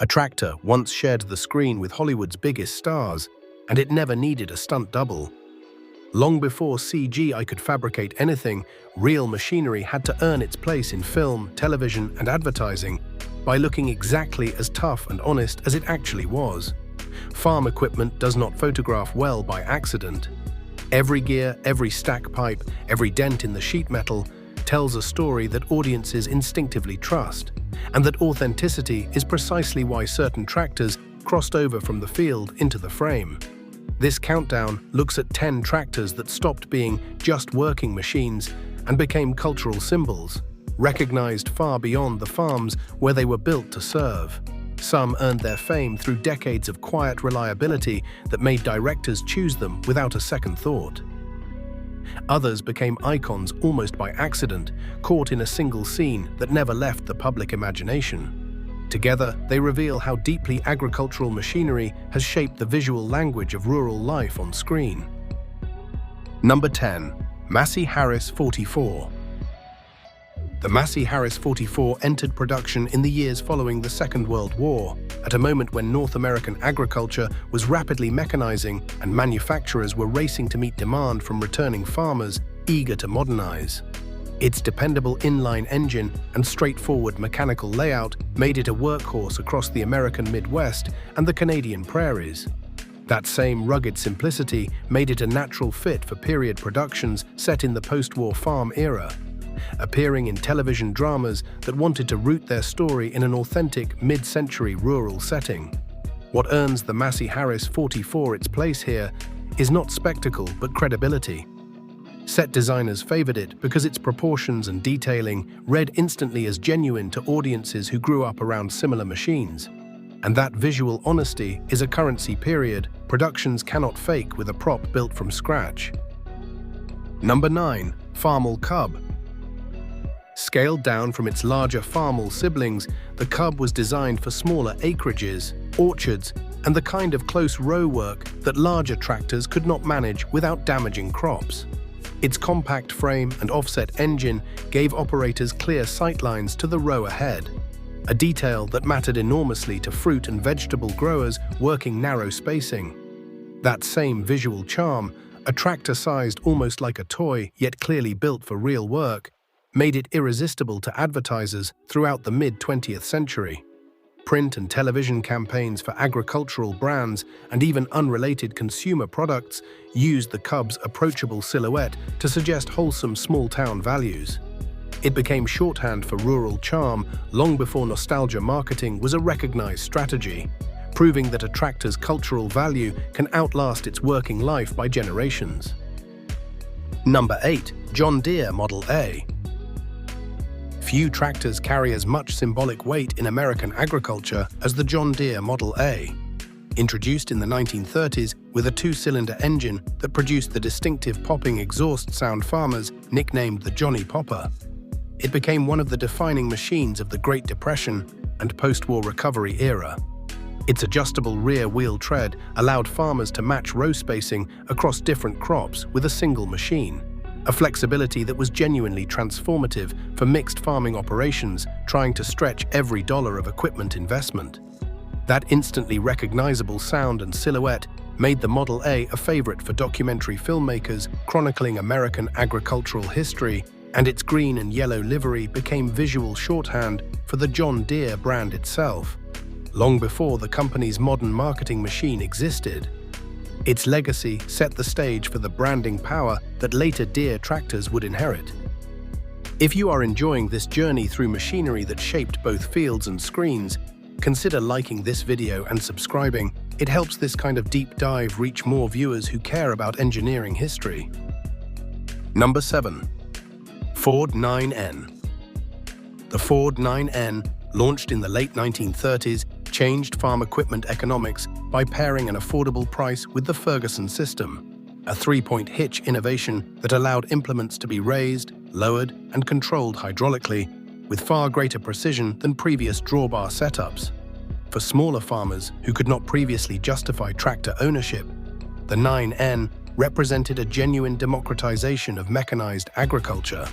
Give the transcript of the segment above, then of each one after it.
A tractor once shared the screen with Hollywood's biggest stars, and it never needed a stunt double. Long before CGI could fabricate anything, real machinery had to earn its place in film, television, and advertising by looking exactly as tough and honest as it actually was. Farm equipment does not photograph well by accident. Every gear, every stack pipe, every dent in the sheet metal tells a story that audiences instinctively trust, and that authenticity is precisely why certain tractors crossed over from the field into the frame. This countdown looks at 10 tractors that stopped being just working machines and became cultural symbols, recognized far beyond the farms where they were built to serve. Some earned their fame through decades of quiet reliability that made directors choose them without a second thought. Others became icons almost by accident, caught in a single scene that never left the public imagination. Together, they reveal how deeply agricultural machinery has shaped the visual language of rural life on screen. Number 10. Massey Harris 44. The Massey Harris 44 entered production in the years following the Second World War, at a moment when North American agriculture was rapidly mechanizing and manufacturers were racing to meet demand from returning farmers eager to modernize. Its dependable inline engine and straightforward mechanical layout made it a workhorse across the American Midwest and the Canadian prairies. That same rugged simplicity made it a natural fit for period productions set in the post-war farm era, appearing in television dramas that wanted to root their story in an authentic mid-century rural setting. What earns the Massey Harris 44 its place here is not spectacle but credibility. Set designers favored it because its proportions and detailing read instantly as genuine to audiences who grew up around similar machines. And that visual honesty is a currency period productions cannot fake with a prop built from scratch. Number 9. Farmall Cub. Scaled down from its larger Farmall siblings, the Cub was designed for smaller acreages, orchards, and the kind of close row work that larger tractors could not manage without damaging crops. Its compact frame and offset engine gave operators clear sightlines to the row ahead, a detail that mattered enormously to fruit and vegetable growers working narrow spacing. That same visual charm, a tractor sized almost like a toy yet clearly built for real work, made it irresistible to advertisers throughout the mid-20th century. Print and television campaigns for agricultural brands and even unrelated consumer products used the Cub's approachable silhouette to suggest wholesome small-town values. It became shorthand for rural charm long before nostalgia marketing was a recognized strategy, proving that a tractor's cultural value can outlast its working life by generations. Number 8. John Deere Model A. Few tractors carry as much symbolic weight in American agriculture as the John Deere Model A. Introduced in the 1930s with a two-cylinder engine that produced the distinctive popping exhaust sound farmers nicknamed the Johnny Popper, it became one of the defining machines of the Great Depression and post-war recovery era. Its adjustable rear-wheel tread allowed farmers to match row spacing across different crops with a single machine, a flexibility that was genuinely transformative for mixed farming operations trying to stretch every dollar of equipment investment. That instantly recognizable sound and silhouette made the Model A a favorite for documentary filmmakers chronicling American agricultural history, and its green and yellow livery became visual shorthand for the John Deere brand itself, long before the company's modern marketing machine existed. Its legacy set the stage for the branding power that later Deere tractors would inherit. If you are enjoying this journey through machinery that shaped both fields and screens, consider liking this video and subscribing. It helps this kind of deep dive reach more viewers who care about engineering history. Number 7. Ford 9N. The Ford 9N, launched in the late 1930s, changed farm equipment economics by pairing an affordable price with the Ferguson system, a three-point hitch innovation that allowed implements to be raised, lowered, and controlled hydraulically with far greater precision than previous drawbar setups. For smaller farmers who could not previously justify tractor ownership, the 9N represented a genuine democratization of mechanized agriculture.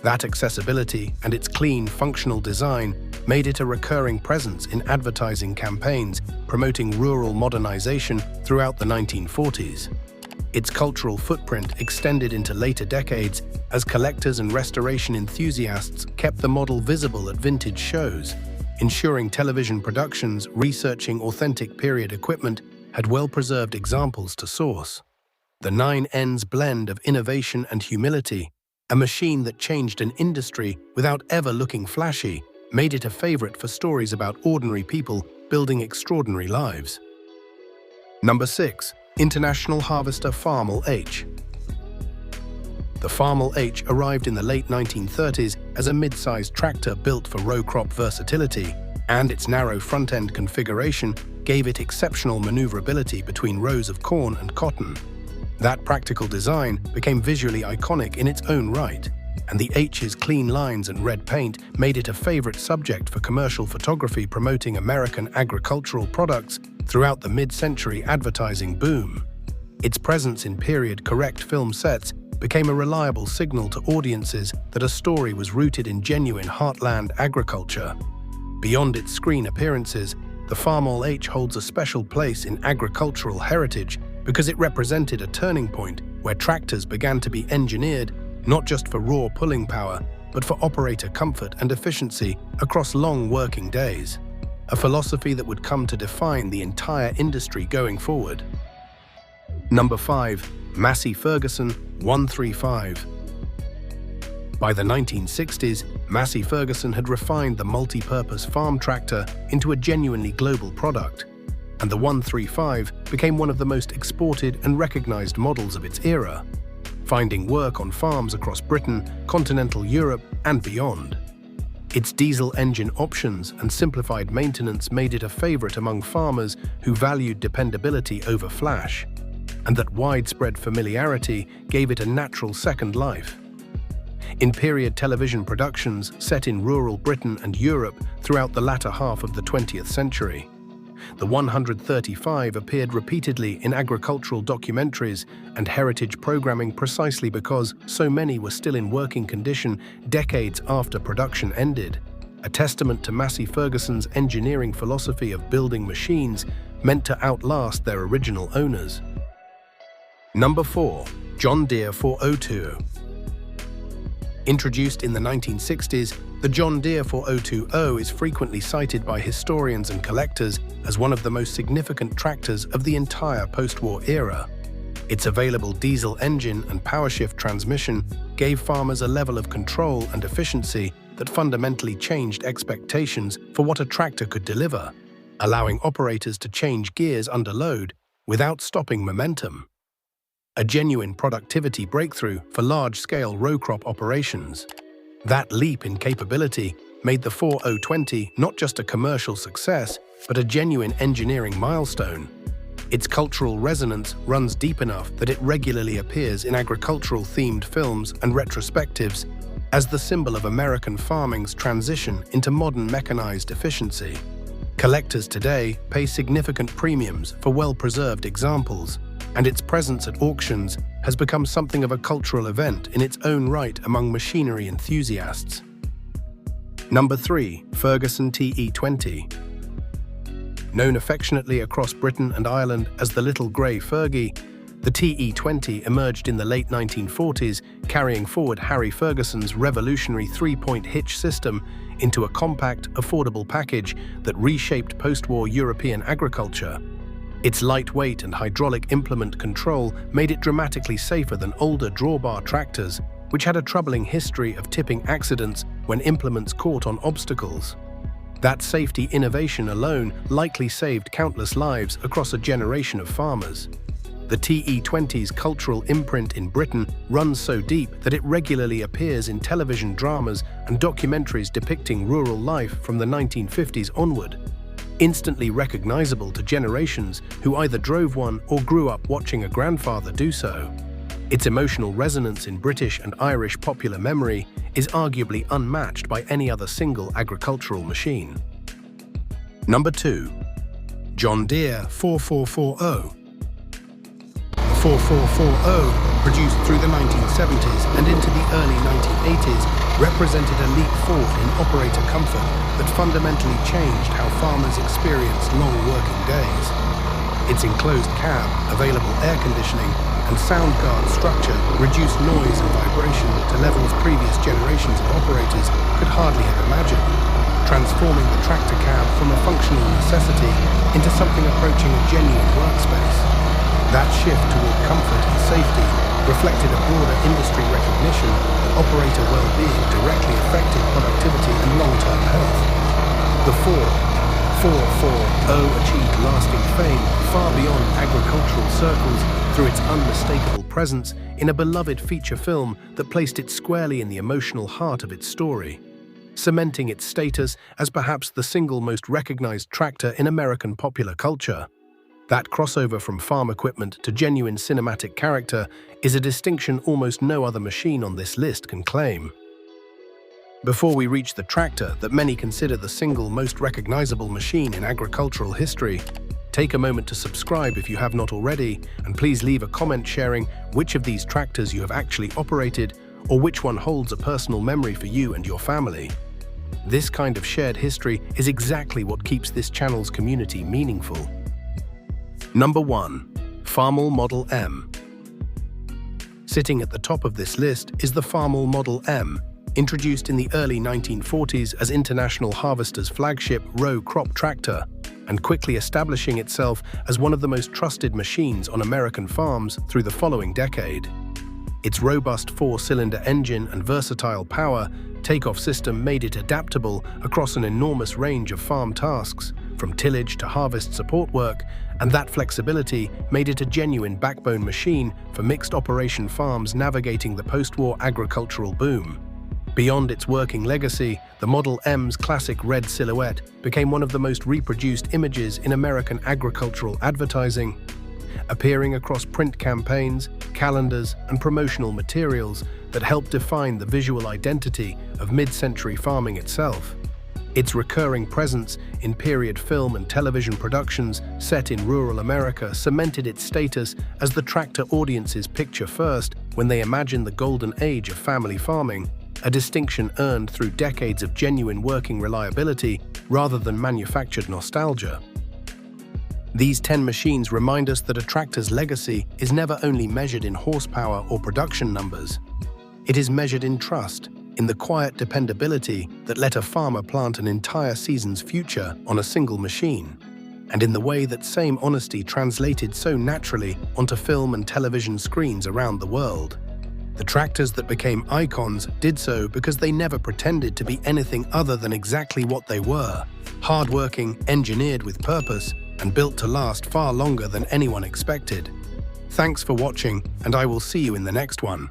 That accessibility and its clean, functional design made it a recurring presence in advertising campaigns promoting rural modernization throughout the 1940s. Its cultural footprint extended into later decades as collectors and restoration enthusiasts kept the model visible at vintage shows, ensuring television productions researching authentic period equipment had well-preserved examples to source. The 9N's blend of innovation and humility, a machine that changed an industry without ever looking flashy, made it a favorite for stories about ordinary people building extraordinary lives. Number 6. International Harvester Farmall H. The Farmall H arrived in the late 1930s as a mid-sized tractor built for row crop versatility, and its narrow front-end configuration gave it exceptional maneuverability between rows of corn and cotton. That practical design became visually iconic in its own right, and the H's clean lines and red paint made it a favorite subject for commercial photography promoting American agricultural products throughout the mid-century advertising boom. Its presence in period-correct film sets became a reliable signal to audiences that a story was rooted in genuine heartland agriculture. Beyond its screen appearances, the Farmall H holds a special place in agricultural heritage because it represented a turning point where tractors began to be engineered not just for raw pulling power, but for operator comfort and efficiency across long working days. A philosophy that would come to define the entire industry going forward. Number 5. Massey Ferguson 135. By the 1960s, Massey Ferguson had refined the multi-purpose farm tractor into a genuinely global product, and the 135 became one of the most exported and recognized models of its era, finding work on farms across Britain, continental Europe, and beyond. Its diesel engine options and simplified maintenance made it a favorite among farmers who valued dependability over flash, and that widespread familiarity gave it a natural second life. In period television productions set in rural Britain and Europe throughout the latter half of the 20th century, the 135 appeared repeatedly in agricultural documentaries and heritage programming precisely because so many were still in working condition decades after production ended, a testament to Massey Ferguson's engineering philosophy of building machines meant to outlast their original owners. Number 4. John Deere 402. Introduced in the 1960s, the John Deere 402 is frequently cited by historians and collectors as one of the most significant tractors of the entire post-war era. Its available diesel engine and power-shift transmission gave farmers a level of control and efficiency that fundamentally changed expectations for what a tractor could deliver, allowing operators to change gears under load without stopping momentum. A genuine productivity breakthrough for large-scale row crop operations. That leap in capability made the 4020 not just a commercial success, but a genuine engineering milestone. Its cultural resonance runs deep enough that it regularly appears in agricultural-themed films and retrospectives as the symbol of American farming's transition into modern mechanized efficiency. Collectors today pay significant premiums for well-preserved examples, and its presence at auctions has become something of a cultural event in its own right among machinery enthusiasts. Number 3. Ferguson TE20. Known affectionately across Britain and Ireland as the Little Grey Fergie, the TE20 emerged in the late 1940s, carrying forward Harry Ferguson's revolutionary three-point hitch system into a compact, affordable package that reshaped post-war European agriculture. Its lightweight and hydraulic implement control made it dramatically safer than older drawbar tractors, which had a troubling history of tipping accidents when implements caught on obstacles. That safety innovation alone likely saved countless lives across a generation of farmers. The TE20's cultural imprint in Britain runs so deep that it regularly appears in television dramas and documentaries depicting rural life from the 1950s onward. Instantly recognizable to generations who either drove one or grew up watching a grandfather do so. Its emotional resonance in British and Irish popular memory is arguably unmatched by any other single agricultural machine. Number 2. John Deere 4440. The 4440, produced through the 1970s and into the early 1980s, represented a leap forward in operator comfort that fundamentally changed how farmers experienced long working days. Its enclosed cab, available air conditioning, and sound guard structure reduced noise and vibration to levels previous generations of operators could hardly have imagined, transforming the tractor cab from a functional necessity into something approaching a genuine workspace. That shift toward comfort and safety reflected a broader industry recognition that operator well-being directly affected productivity and long-term health. The 440 achieved lasting fame far beyond agricultural circles through its unmistakable presence in a beloved feature film that placed it squarely in the emotional heart of its story, cementing its status as perhaps the single most recognized tractor in American popular culture. That crossover from farm equipment to genuine cinematic character is a distinction almost no other machine on this list can claim. Before we reach the tractor that many consider the single most recognizable machine in agricultural history, take a moment to subscribe if you have not already, and please leave a comment sharing which of these tractors you have actually operated or which one holds a personal memory for you and your family. This kind of shared history is exactly what keeps this channel's community meaningful. Number 1. Farmall Model M. Sitting at the top of this list is the Farmall Model M, introduced in the early 1940s as International Harvester's flagship row crop tractor, and quickly establishing itself as one of the most trusted machines on American farms through the following decade. Its robust four-cylinder engine and versatile power takeoff system made it adaptable across an enormous range of farm tasks, from tillage to harvest support work, and that flexibility made it a genuine backbone machine for mixed operation farms navigating the post-war agricultural boom. Beyond its working legacy, the Model M's classic red silhouette became one of the most reproduced images in American agricultural advertising, appearing across print campaigns, calendars, and promotional materials that helped define the visual identity of mid-century farming itself. Its recurring presence in period film and television productions set in rural America cemented its status as the tractor audiences picture first when they imagine the golden age of family farming, a distinction earned through decades of genuine working reliability rather than manufactured nostalgia. These 10 machines remind us that a tractor's legacy is never only measured in horsepower or production numbers. It is measured in trust, in the quiet dependability that let a farmer plant an entire season's future on a single machine, and in the way that same honesty translated so naturally onto film and television screens around the world. The tractors that became icons did so because they never pretended to be anything other than exactly what they were: hard-working, engineered with purpose, and built to last far longer than anyone expected. Thanks for watching, and I will see you in the next one.